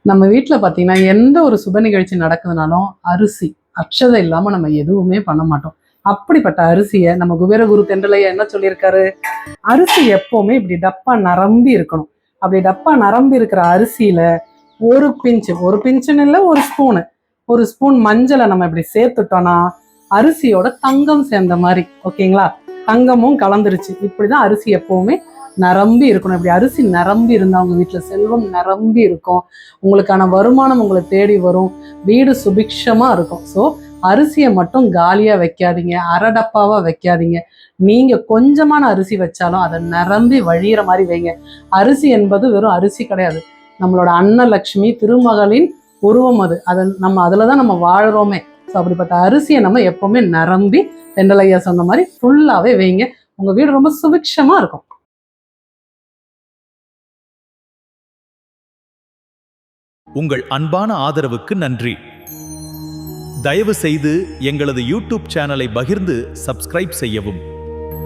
நம்ம வீட்டில் பார்த்தீங்கன்னா எந்த ஒரு சுப நிகழ்ச்சி நடக்குதுனாலும் அரிசி அக்ஷதை இல்லாமல் நம்ம எதுவுமே பண்ண மாட்டோம். அப்படிப்பட்ட அரிசியை நம்ம குபேரகுரு தென்றலையா என்ன சொல்லியிருக்காரு, அரிசி எப்பவுமே இப்படி டப்பா நிரம்பி இருக்கணும். அப்படி டப்பா நிரம்பி இருக்கிற அரிசியில ஒரு பிஞ்சுன்னு இல்லை, ஒரு ஸ்பூன் மஞ்சளை நம்ம இப்படி சேர்த்துட்டோம்னா அரிசியோட தங்கம் சேர்ந்த மாதிரி. ஓகேங்களா, தங்கமும் கலந்துருச்சு. இப்படிதான் அரிசி எப்பவுமே நிரம்பி இருக்கணும். இப்படி அரிசி நிரம்பி இருந்தா உங்க வீட்டுல செல்வம் நிரம்பி இருக்கும், உங்களுக்கான வருமானம் உங்களை தேடி வரும், வீடு சுபிக்ஷமா இருக்கும். ஸோ அரிசியை மட்டும் காலியா வைக்காதீங்க, அரடப்பாவா வைக்காதீங்க. நீங்க கொஞ்சமான அரிசி வச்சாலும் அதை நிரம்பி வழியிற மாதிரி வைங்க. அரிசி என்பது வெறும் அரிசி கிடையாது, நம்மளோட அன்னலட்சுமி திருமகளின் உருவம். அதுலதான் நம்ம வாழறோமே. ஸோ அப்படிப்பட்ட அரிசியை நம்ம எப்பவுமே நிரம்பி தென்றலையா சொன்ன மாதிரி ஃபுல்லாவே வைங்க. உங்க வீடு ரொம்ப சுபிக்ஷமா இருக்கும். உங்கள் அன்பான ஆதரவுக்கு நன்றி. தயவு செய்து எங்களது யூடியூப் சேனலை பகிர்ந்து சப்ஸ்கிரைப் செய்யவும்.